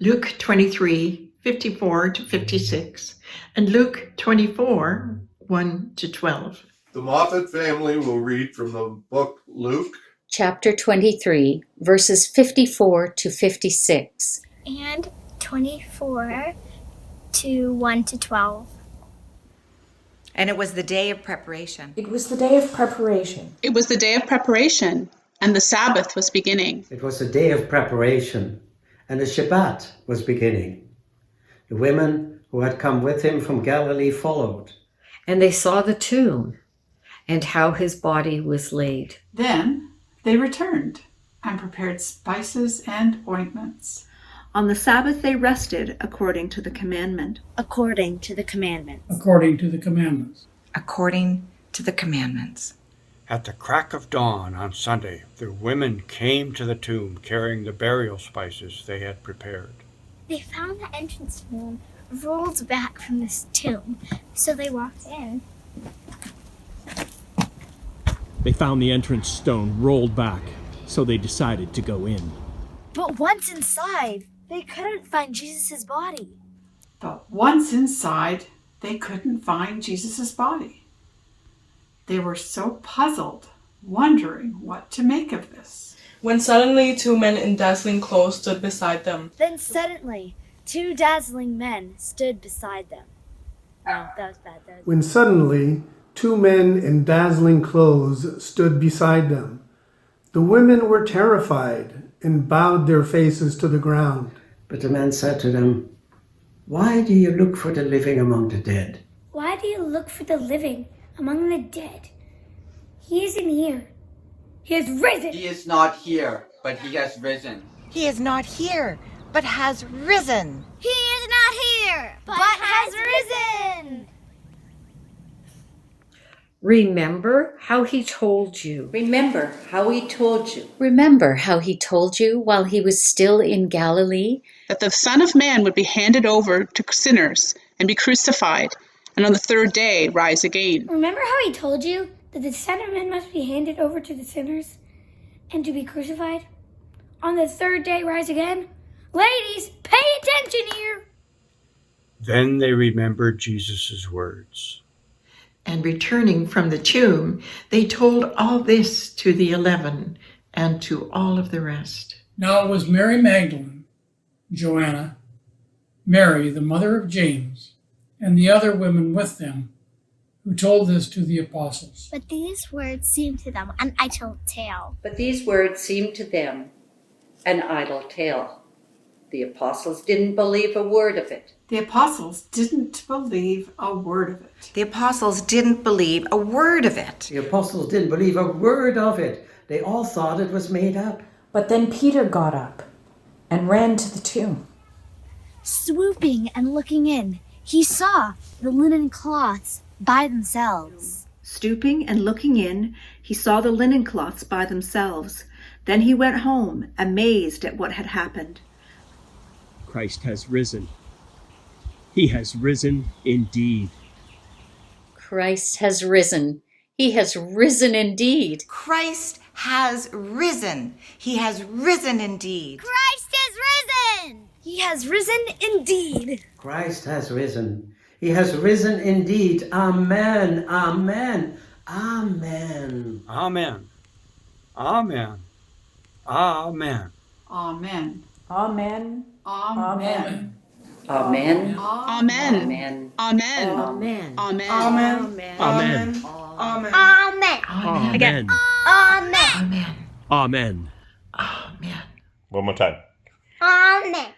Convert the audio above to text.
Luke 23:54 to 56, and Luke 24, 1 to 12. The Moffat family will read from the book Luke, chapter 23, verses 54 to 56. And 24 to 1 to 12. And it was the day of preparation. It was the day of preparation. It was the day of preparation, and the Sabbath was beginning. It was the day of preparation, and the Shabbat was beginning. The women who had come with him from Galilee followed. And they saw the tomb, and how his body was laid. Then they returned and prepared spices and ointments. On the Sabbath they rested according to the commandment. According to the commandments. According to the commandments. According to the commandments. At the crack of dawn on Sunday, the women came to the tomb carrying the burial spices they had prepared. They found the entrance stone rolled back from this tomb, so they walked in. They found the entrance stone rolled back, so they decided to go in. But once inside, they couldn't find Jesus' body. But once inside, they couldn't find Jesus' body. They were so puzzled, wondering what to make of this. When suddenly 2 men in dazzling clothes stood beside them. Then suddenly, 2 dazzling men stood beside them. No, that was bad. When suddenly 2 men in dazzling clothes stood beside them. The women were terrified and bowed their faces to the ground. But the man said to them, "Why do you look for the living among the dead? Why do you look for the living among the dead? He isn't here. He has risen. He is not here, but he has risen. He is not here, but has risen. He is not here, but has risen. Remember how he told you. Remember how he told you. Remember how he told you while he was still in Galilee? That the Son of Man would be handed over to sinners and be crucified, and on the third day rise again. Remember how he told you that the Son of Man must be handed over to the sinners and to be crucified? On the third day rise again? Ladies, pay attention here. Then they remembered Jesus' words. And returning from the tomb, they told all this to the 11 and to all of the rest. Now it was Mary Magdalene, Joanna, Mary, the mother of James, and the other women with them, who told this to the apostles. But these words seemed to them an idle tale. But these words seemed to them an idle tale. The apostles didn't believe a word of it. The apostles didn't believe a word of it. The apostles didn't believe a word of it. The apostles didn't believe a word of it. They all thought it was made up. But then Peter got up and ran to the tomb. Swooping and looking in, he saw the linen cloths by themselves. Stooping and looking in, he saw the linen cloths by themselves. Then he went home, amazed at what had happened. Christ has risen. He has risen indeed. Christ has risen. He has risen indeed. Christ has risen. He has risen indeed. Christ is risen! He has risen indeed. Christ has risen. He has risen indeed. Amen. Amen. Amen. Amen. Amen. Amen. Amen. Amen. Amen. Amen. Amen. Amen. Amen. Amen. Amen. Amen. Amen. Amen. Amen. Again. Amen. Amen. Amen. Amen. One more time. Amen.